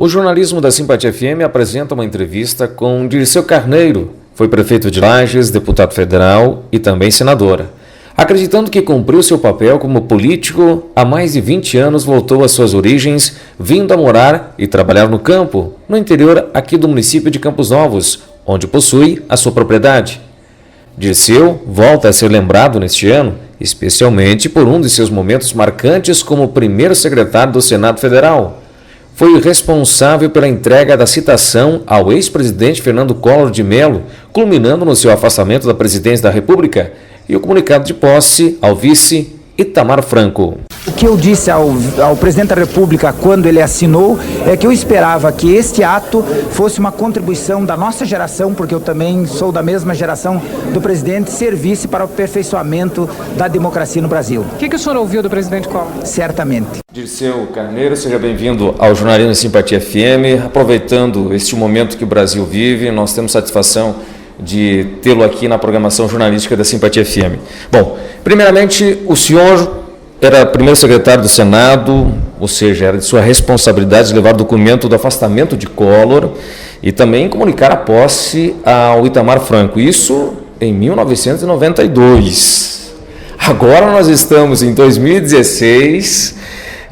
O jornalismo da Simpatia FM apresenta uma entrevista com Dirceu Carneiro. Foi prefeito de Lages, deputado federal e também senadora. Acreditando que cumpriu seu papel como político, há mais de 20 anos voltou às suas origens, vindo a morar e trabalhar no campo, no interior aqui do município de Campos Novos, onde possui a sua propriedade. Dirceu volta a ser lembrado neste ano, especialmente por um de seus momentos marcantes como primeiro secretário do Senado Federal. Foi responsável pela entrega da citação ao ex-presidente Fernando Collor de Mello, culminando no seu afastamento da presidência da República, e o comunicado de posse ao vice Itamar Franco. O que eu disse ao presidente da República quando ele assinou é que eu esperava que este ato fosse uma contribuição da nossa geração, porque eu também sou da mesma geração do presidente, servisse para o aperfeiçoamento da democracia no Brasil. O que o senhor ouviu do presidente Collor? Certamente. Dirceu Carneiro, seja bem-vindo ao Jornalismo Simpatia FM. Aproveitando este momento que o Brasil vive, nós temos satisfação de tê-lo aqui na programação jornalística da Simpatia FM. Bom, primeiramente, o senhor era primeiro secretário do Senado, ou seja, era de sua responsabilidade levar o documento do afastamento de Collor e também comunicar a posse ao Itamar Franco. Isso em 1992. Agora nós estamos em 2016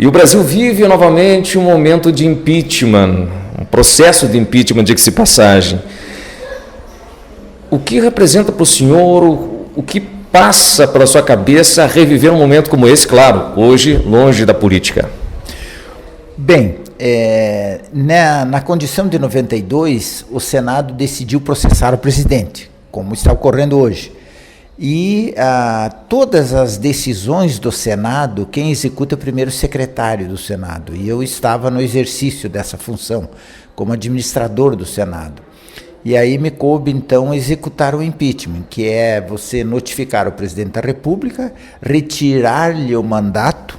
e o Brasil vive novamente um momento de impeachment, um processo de impeachment, diga-se de passagem. O que representa para o senhor, o que passa pela sua cabeça reviver um momento como esse, claro, hoje longe da política? Bem, na condição de 92, o Senado decidiu processar o presidente, como está ocorrendo hoje. E todas as decisões do Senado, quem executa é o primeiro secretário do Senado. E eu estava no exercício dessa função, como administrador do Senado. E aí me coube, então, executar o impeachment, que é você notificar o presidente da República, retirar-lhe o mandato,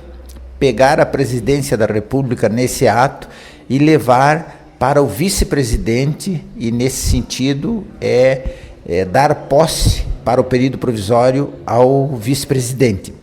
pegar a presidência da República nesse ato e levar para o vice-presidente, e nesse sentido dar posse para o período provisório ao vice-presidente.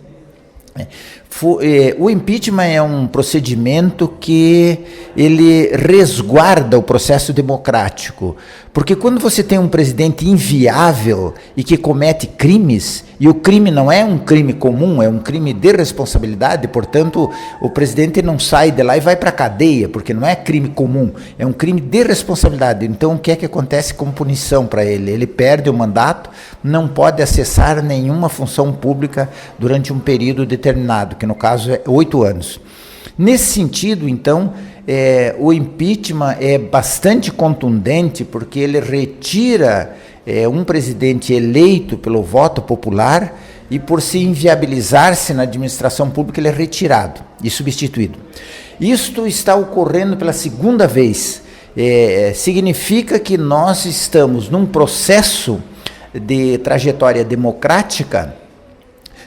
O impeachment é um procedimento que ele resguarda o processo democrático, porque quando você tem um presidente inviável e que comete crimes, e o crime não é um crime comum, é um crime de responsabilidade, portanto, o presidente não sai de lá e vai para a cadeia, porque não é crime comum, é um crime de responsabilidade. Então, o que é que acontece como punição para ele? Ele perde o mandato, não pode acessar nenhuma função pública durante um período determinado, que no caso é 8 anos. Nesse sentido, então, o impeachment é bastante contundente, porque ele retira um presidente eleito pelo voto popular e, por se inviabilizar-se na administração pública, ele é retirado e substituído. Isto está ocorrendo pela segunda vez. Significa que nós estamos num processo de trajetória democrática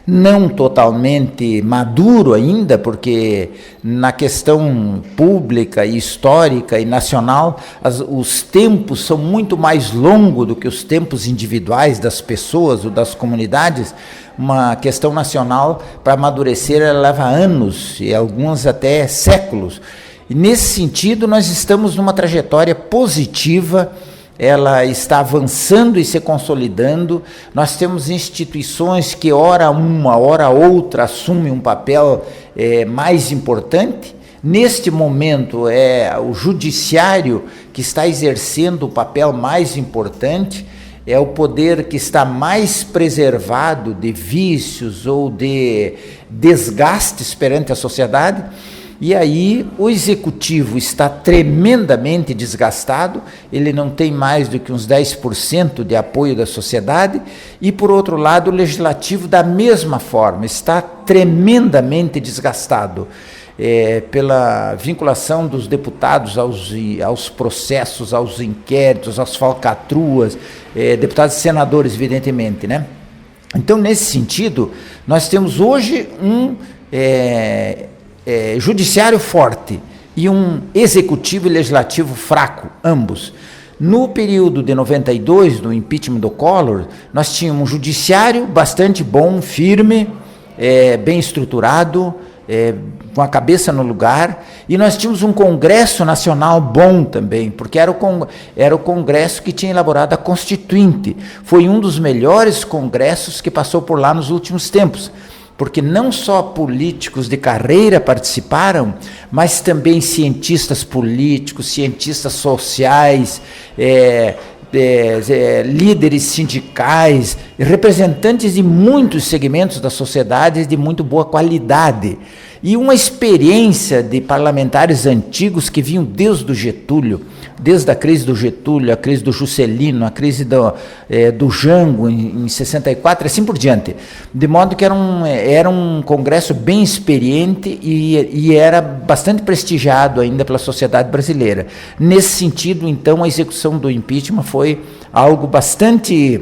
não totalmente maduro ainda, porque na questão pública e histórica e nacional, os tempos são muito mais longos do que os tempos individuais das pessoas ou das comunidades. Uma questão nacional, para amadurecer, ela leva anos e alguns até séculos. E nesse sentido, nós estamos numa trajetória positiva, ela está avançando e se consolidando. Nós temos instituições que ora uma, ora outra assumem um papel mais importante. Neste momento é o judiciário que está exercendo o papel mais importante, é o poder que está mais preservado de vícios ou de desgastes perante a sociedade. E aí o executivo está tremendamente desgastado, ele não tem mais do que uns 10% de apoio da sociedade, e por outro lado o legislativo da mesma forma, está tremendamente desgastado pela vinculação dos deputados aos processos, aos inquéritos, às falcatruas, deputados e senadores, evidentemente, né? Então, nesse sentido, nós temos hoje um judiciário forte e um executivo e legislativo fraco, ambos. No período de 92, no impeachment do Collor, nós tínhamos um judiciário bastante bom, firme, bem estruturado, com a cabeça no lugar, e nós tínhamos um Congresso Nacional bom também, porque era o Congresso que tinha elaborado a Constituinte. Foi um dos melhores congressos que passou por lá nos últimos tempos, porque não só políticos de carreira participaram, mas também cientistas políticos, cientistas sociais, líderes sindicais, representantes de muitos segmentos da sociedade de muito boa qualidade. E uma experiência de parlamentares antigos que vinham desde o Getúlio, desde a crise do Getúlio, a crise do Juscelino, a crise do Jango em 64, assim por diante. De modo que era um congresso bem experiente e era bastante prestigiado ainda pela sociedade brasileira. Nesse sentido, então, a execução do impeachment foi algo bastante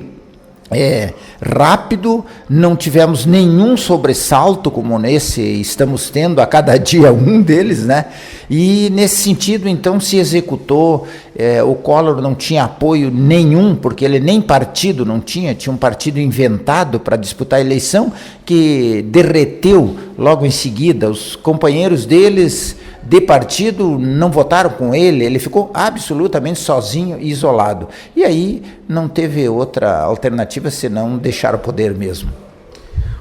rápido, não tivemos nenhum sobressalto como nesse estamos tendo a cada dia um deles, né? E nesse sentido, então, se executou. O Collor não tinha apoio nenhum, porque ele nem partido não tinha um partido inventado para disputar a eleição, que derreteu logo em seguida. Os companheiros deles de partido não votaram com ele ficou absolutamente sozinho e isolado. E aí não teve outra alternativa senão deixar o poder mesmo.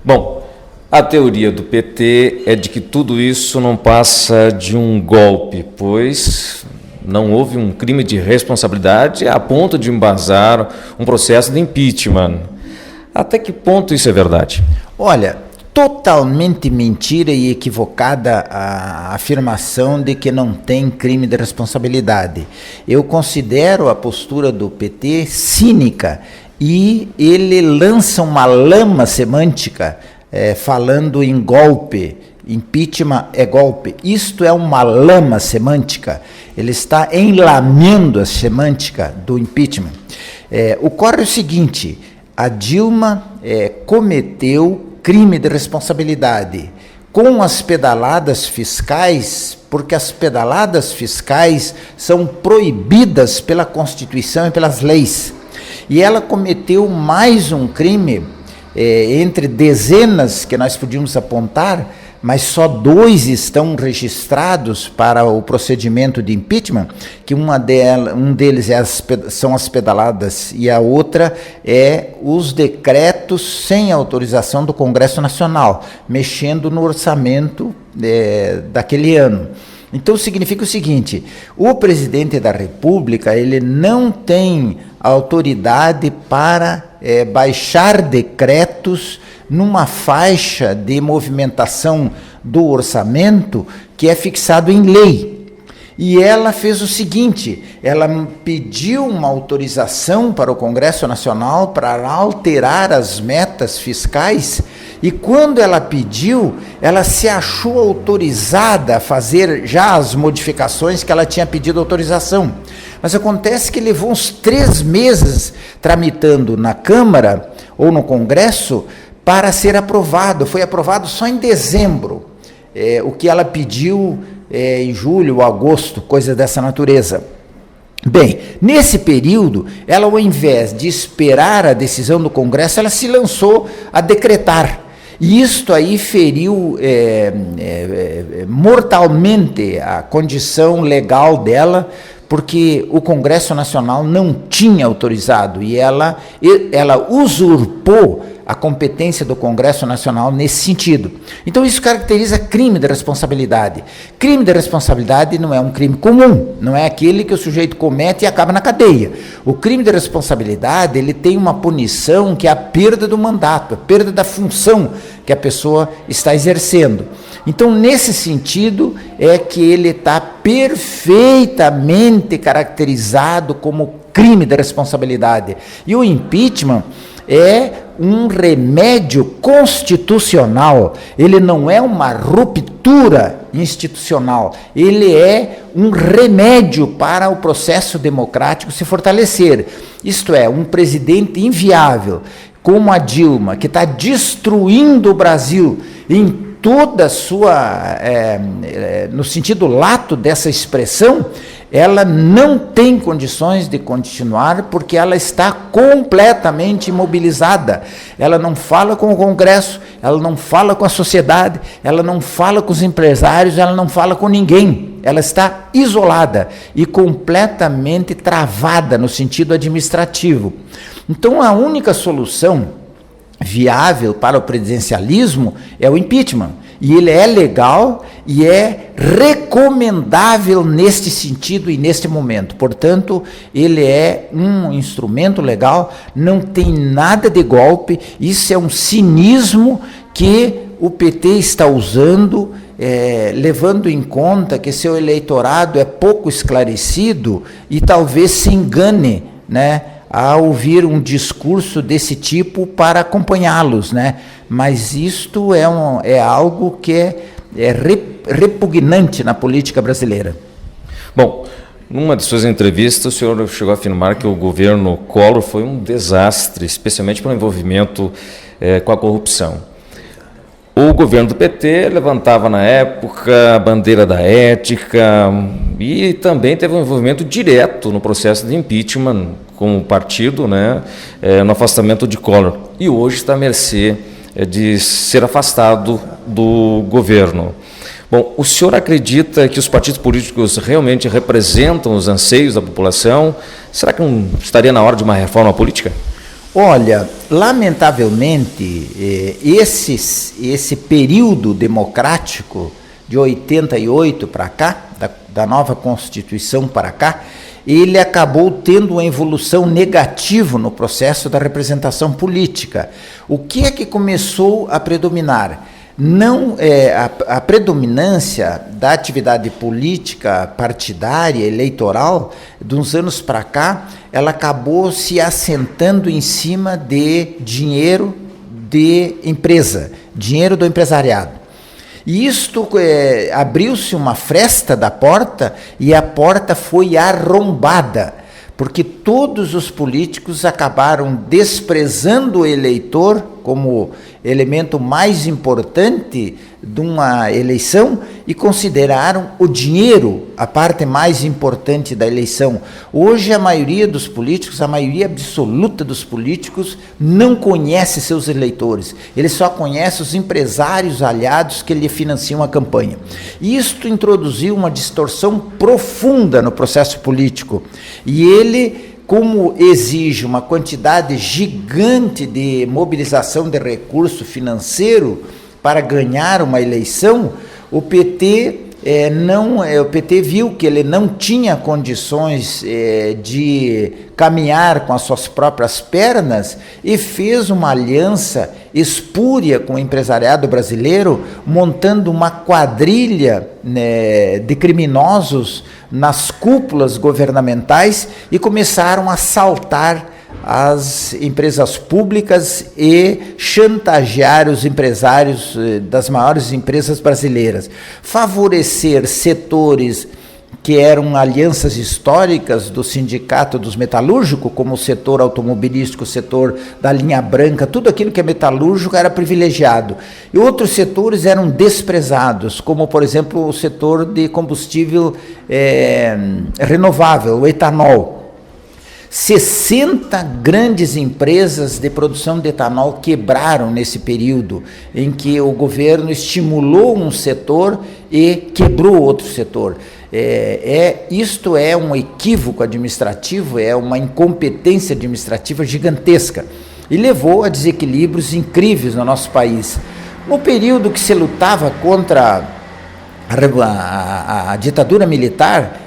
Bom, a teoria do PT é de que tudo isso não passa de um golpe, pois não houve um crime de responsabilidade a ponto de embasar um processo de impeachment. Até que ponto isso é verdade? Olha, totalmente mentira e equivocada a afirmação de que não tem crime de responsabilidade. Eu considero a postura do PT cínica e ele lança uma lama semântica falando em golpe. Impeachment é golpe. Isto é uma lama semântica. Ele está enlamendo a semântica do impeachment. Ocorre o seguinte: a Dilma cometeu crime de responsabilidade com as pedaladas fiscais, porque as pedaladas fiscais são proibidas pela Constituição e pelas leis. E ela cometeu mais um crime, entre dezenas que nós podíamos apontar, mas só 2 estão registrados para o procedimento de impeachment, que um deles são as pedaladas e a outra é os decretos sem autorização do Congresso Nacional, mexendo no orçamento daquele ano. Então significa o seguinte: o presidente da República ele não tem autoridade para baixar decretos numa faixa de movimentação do orçamento que é fixado em lei. E ela fez o seguinte: ela pediu uma autorização para o Congresso Nacional para alterar as metas fiscais, e quando ela pediu, ela se achou autorizada a fazer já as modificações que ela tinha pedido autorização. Mas acontece que levou uns 3 meses tramitando na Câmara ou no Congresso para ser aprovado. Foi aprovado só em dezembro, o que ela pediu em julho ou agosto, coisa dessa natureza. Bem, nesse período, ela, ao invés de esperar a decisão do Congresso, ela se lançou a decretar. E isto aí feriu mortalmente a condição legal dela, porque o Congresso Nacional não tinha autorizado e ela usurpou a competência do Congresso Nacional nesse sentido. Então isso caracteriza crime de responsabilidade. Crime de responsabilidade não é um crime comum, não é aquele que o sujeito comete e acaba na cadeia. O crime de responsabilidade, ele tem uma punição que é a perda do mandato, a perda da função que a pessoa está exercendo. Então, nesse sentido, é que ele está perfeitamente caracterizado como crime de responsabilidade. E o impeachment é um remédio constitucional, ele não é uma ruptura institucional, ele é um remédio para o processo democrático se fortalecer. Isto é, um presidente inviável, como a Dilma, que está destruindo o Brasil em toda a sua, no sentido lato dessa expressão, ela não tem condições de continuar porque ela está completamente imobilizada. Ela não fala com o Congresso, ela não fala com a sociedade, ela não fala com os empresários, ela não fala com ninguém. Ela está isolada e completamente travada no sentido administrativo. Então, a única solução viável para o presidencialismo é o impeachment. E ele é legal e é recomendável neste sentido e neste momento. Portanto, ele é um instrumento legal, não tem nada de golpe, isso é um cinismo que o PT está usando, levando em conta que seu eleitorado é pouco esclarecido e talvez se engane, né, a ouvir um discurso desse tipo para acompanhá-los, né? Mas isto é algo que é repugnante na política brasileira. Bom, numa de suas entrevistas, o senhor chegou a afirmar que o governo Collor foi um desastre, especialmente pelo envolvimento com a corrupção. O governo do PT levantava na época a bandeira da ética e também teve um envolvimento direto no processo de impeachment com o partido, né, no afastamento de Collor. E hoje está à mercê de ser afastado do governo. Bom, o senhor acredita que os partidos políticos realmente representam os anseios da população? Será que não estaria na hora de uma reforma política? Olha, lamentavelmente, esse período democrático de 88 para cá, da nova Constituição para cá, ele acabou tendo uma evolução negativa no processo da representação política. O que é que começou a predominar? Não a predominância da atividade política partidária, eleitoral, de uns anos para cá, ela acabou se assentando em cima de dinheiro de empresa, dinheiro do empresariado. E isto abriu-se uma fresta da porta e a porta foi arrombada, porque todos os políticos acabaram desprezando o eleitor como elemento mais importante de uma eleição e consideraram o dinheiro a parte mais importante da eleição. Hoje a maioria dos políticos, a maioria absoluta dos políticos não conhece seus eleitores, ele só conhece os empresários aliados que lhe financiam a campanha. Isto introduziu uma distorção profunda no processo político e ele, como exige uma quantidade gigante de mobilização de recurso financeiro para ganhar uma eleição, o PT viu que ele não tinha condições de caminhar com as suas próprias pernas e fez uma aliança espúria com o empresariado brasileiro, montando uma quadrilha, né, de criminosos nas cúpulas governamentais e começaram a assaltar as empresas públicas e chantagear os empresários das maiores empresas brasileiras, favorecer setores que eram alianças históricas do sindicato dos metalúrgicos, como o setor automobilístico, o setor da linha branca, tudo aquilo que é metalúrgico era privilegiado. E outros setores eram desprezados, como, por exemplo, o setor de combustível renovável, o etanol. 60 grandes empresas de produção de etanol quebraram nesse período em que o governo estimulou um setor e quebrou outro setor. Isto é um equívoco administrativo, é uma incompetência administrativa gigantesca e levou a desequilíbrios incríveis no nosso país. No período que se lutava contra a ditadura militar,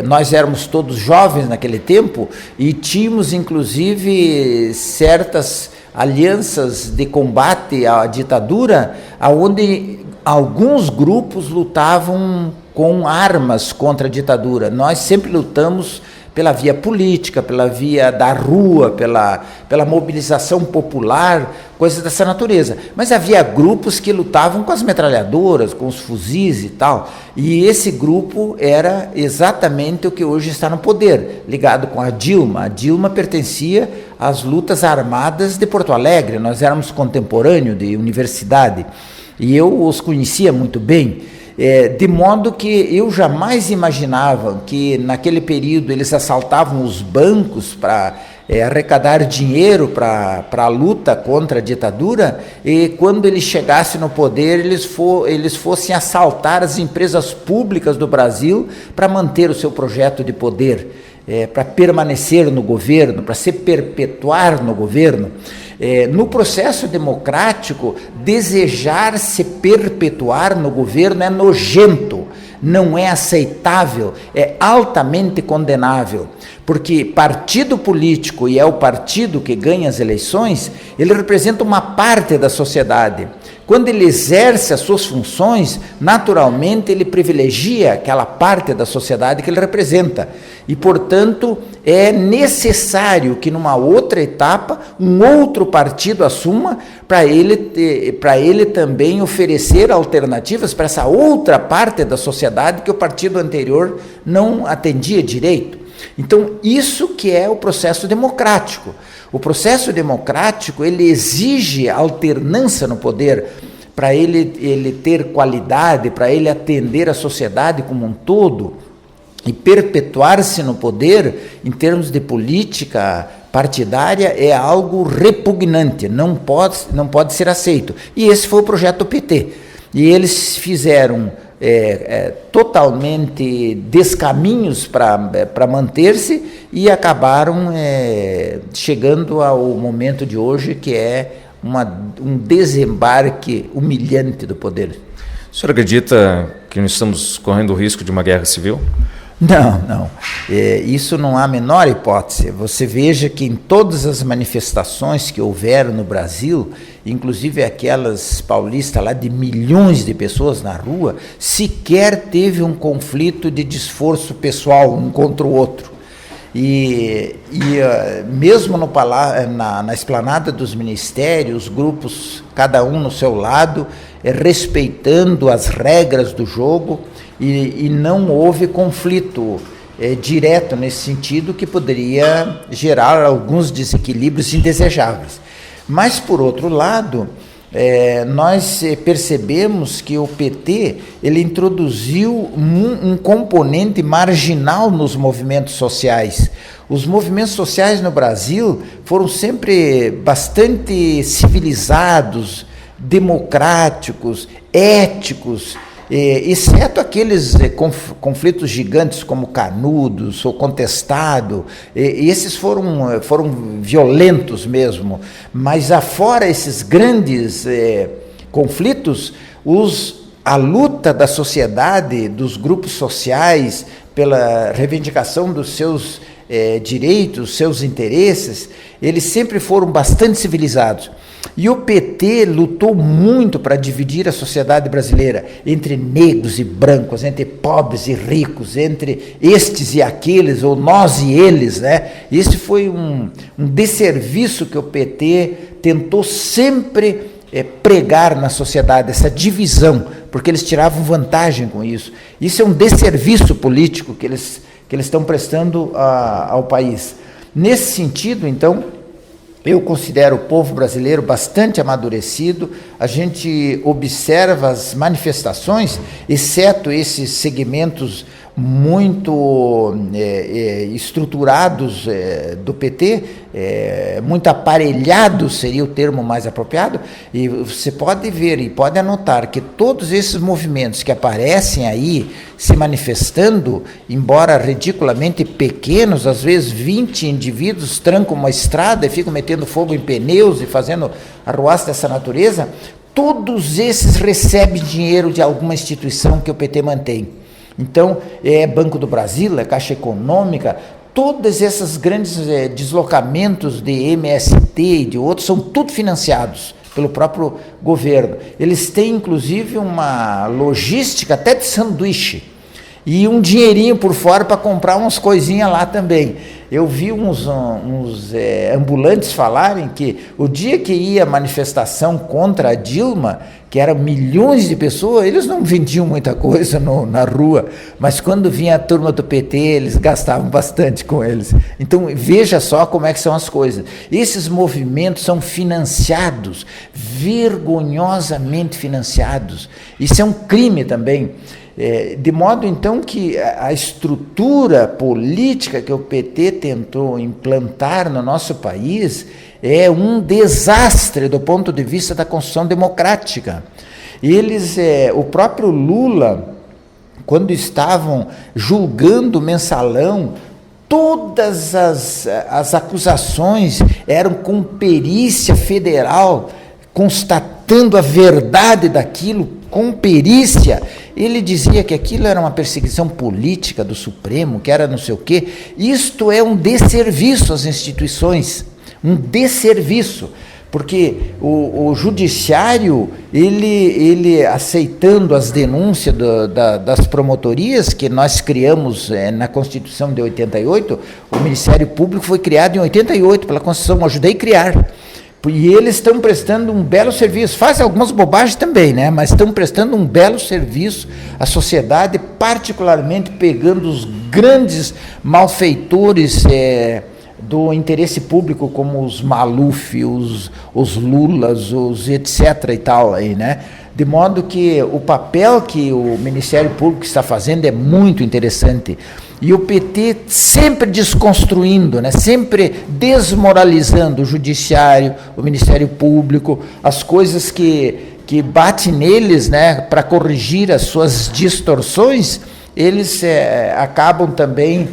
nós éramos todos jovens naquele tempo e tínhamos inclusive certas alianças de combate à ditadura, onde alguns grupos lutavam com armas contra a ditadura. Nós sempre lutamos pela via política, pela via da rua, pela mobilização popular, coisas dessa natureza. Mas havia grupos que lutavam com as metralhadoras, com os fuzis e tal, e esse grupo era exatamente o que hoje está no poder, ligado com a Dilma. A Dilma pertencia às lutas armadas de Porto Alegre, nós éramos contemporâneos de universidade, e eu os conhecia muito bem. De modo que eu jamais imaginava que naquele período eles assaltavam os bancos para arrecadar dinheiro para a luta contra a ditadura, e quando eles chegassem no poder, eles fossem assaltar as empresas públicas do Brasil para manter o seu projeto de poder, para permanecer no governo, para se perpetuar no governo. No processo democrático, desejar se perpetuar no governo é nojento, não é aceitável, é altamente condenável, porque partido político, e é o partido que ganha as eleições, ele representa uma parte da sociedade. Quando ele exerce as suas funções, naturalmente ele privilegia aquela parte da sociedade que ele representa. E, portanto, é necessário que numa outra etapa, um outro partido assuma para ele também oferecer alternativas para essa outra parte da sociedade que o partido anterior não atendia direito. Então, isso que é o processo democrático. O processo democrático, ele exige alternância no poder, para ele ter qualidade, para ele atender a sociedade como um todo, e perpetuar-se no poder, em termos de política partidária, é algo repugnante, não pode ser aceito. E esse foi o projeto do PT. E eles fizeram totalmente descaminhos para manter-se e acabaram chegando ao momento de hoje, que é um desembarque humilhante do poder. O senhor acredita que nós estamos correndo o risco de uma guerra civil? Não. Isso não há a menor hipótese. Você veja que em todas as manifestações que houveram no Brasil, inclusive aquelas paulistas lá de milhões de pessoas na rua, sequer teve um conflito de desforço pessoal um contra o outro. E mesmo na esplanada dos ministérios, grupos, cada um no seu lado, respeitando as regras do jogo, e não houve conflito direto nesse sentido, que poderia gerar alguns desequilíbrios indesejáveis. Mas, por outro lado, nós percebemos que o PT ele introduziu um componente marginal nos movimentos sociais. Os movimentos sociais no Brasil foram sempre bastante civilizados, democráticos, éticos, exceto aqueles conflitos gigantes como Canudos ou Contestado. Esses foram violentos mesmo, mas afora esses grandes conflitos, a luta da sociedade, dos grupos sociais, pela reivindicação dos seus direitos, seus interesses, eles sempre foram bastante civilizados. E o PT lutou muito para dividir a sociedade brasileira entre negros e brancos, entre pobres e ricos, entre estes e aqueles, ou nós e eles, né? Esse foi um desserviço que o PT tentou sempre pregar na sociedade, essa divisão, porque eles tiravam vantagem com isso. Isso é um desserviço político que eles estão prestando ao país. Nesse sentido, então, eu considero o povo brasileiro bastante amadurecido. A gente observa as manifestações, exceto esses segmentos muito estruturados do PT, muito aparelhados seria o termo mais apropriado, e você pode ver e pode anotar que todos esses movimentos que aparecem aí se manifestando, embora ridiculamente pequenos, às vezes 20 indivíduos trancam uma estrada e ficam metendo fogo em pneus e fazendo arruaça dessa natureza, todos esses recebem dinheiro de alguma instituição que o PT mantém. Então, Banco do Brasil, Caixa Econômica, todos esses grandes deslocamentos de MST e de outros são tudo financiados pelo próprio governo. Eles têm, inclusive, uma logística até de sanduíche. E um dinheirinho por fora para comprar umas coisinhas lá também. Eu vi uns ambulantes falarem que o dia que ia a manifestação contra a Dilma, que eram milhões de pessoas, eles não vendiam muita coisa na rua, mas quando vinha a turma do PT, eles gastavam bastante com eles. Então, veja só como é que são as coisas. Esses movimentos são financiados, vergonhosamente financiados. Isso é um crime também. De modo, então, que a estrutura política que o PT tentou implantar no nosso país é um desastre do ponto de vista da construção democrática. O próprio Lula, quando estavam julgando o mensalão, todas as acusações eram com perícia federal, constatando a verdade daquilo, com perícia. Ele dizia que aquilo era uma perseguição política do Supremo, que era não sei o quê. Isto é um desserviço às instituições, um desserviço, porque o judiciário, ele aceitando as denúncias das promotorias que nós criamos na Constituição de 88, o Ministério Público foi criado em 88 pela Constituição, eu ajudei a criar. E eles estão prestando um belo serviço, fazem algumas bobagens também, né? Mas estão prestando um belo serviço à sociedade, particularmente pegando os grandes malfeitores do interesse público, como os Maluf, os Lulas, os etc. e tal, aí, né? De modo que o papel que o Ministério Público está fazendo é muito interessante. E o PT sempre desconstruindo, né? Sempre desmoralizando o Judiciário, o Ministério Público, as coisas que batem neles, né? Para corrigir as suas distorções, eles acabam também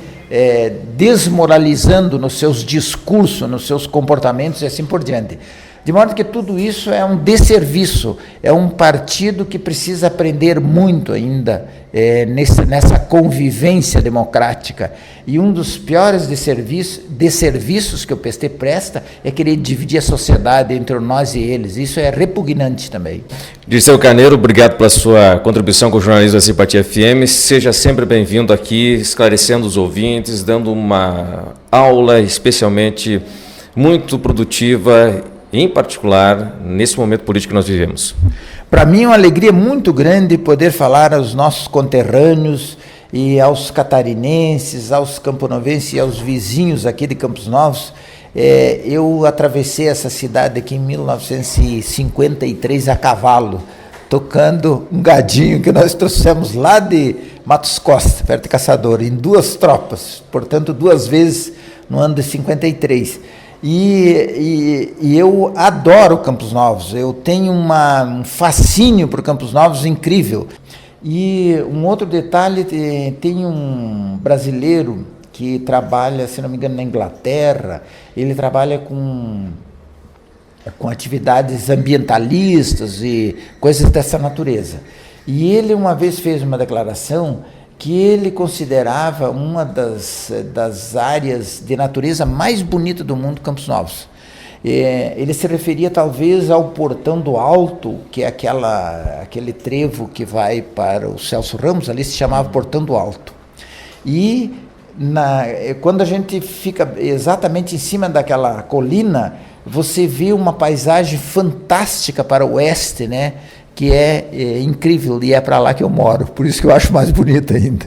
desmoralizando nos seus discursos, nos seus comportamentos e assim por diante. De modo que tudo isso é um desserviço, é um partido que precisa aprender muito ainda nessa convivência democrática. E um dos piores desserviços que o PT presta é querer dividir a sociedade entre nós e eles. Isso é repugnante também. Dirceu Carneiro, obrigado pela sua contribuição com o jornalismo da Simpatia FM. Seja sempre bem-vindo aqui, esclarecendo os ouvintes, dando uma aula especialmente muito produtiva, em particular, nesse momento político que nós vivemos. Para mim é uma alegria muito grande poder falar aos nossos conterrâneos e aos catarinenses, aos camponovenses e aos vizinhos aqui de Campos Novos. Eu atravessei essa cidade aqui em 1953 a cavalo, tocando um gadinho que nós trouxemos lá de Matos Costa, perto de Caçador, em 2 tropas, portanto 2 vezes no ano de 53. E eu adoro Campos Novos, eu tenho um fascínio por Campos Novos incrível. E um outro detalhe, tem um brasileiro que trabalha, se não me engano, na Inglaterra, ele trabalha com atividades ambientalistas e coisas dessa natureza. E ele uma vez fez uma declaração que ele considerava uma das áreas de natureza mais bonita do mundo, Campos Novos. Ele se referia talvez ao Portão do Alto, que é aquele trevo que vai para o Celso Ramos, ali se chamava Portão do Alto. E quando a gente fica exatamente em cima daquela colina, você vê uma paisagem fantástica para o oeste, né? Que é incrível, e é para lá que eu moro, por isso que eu acho mais bonito ainda.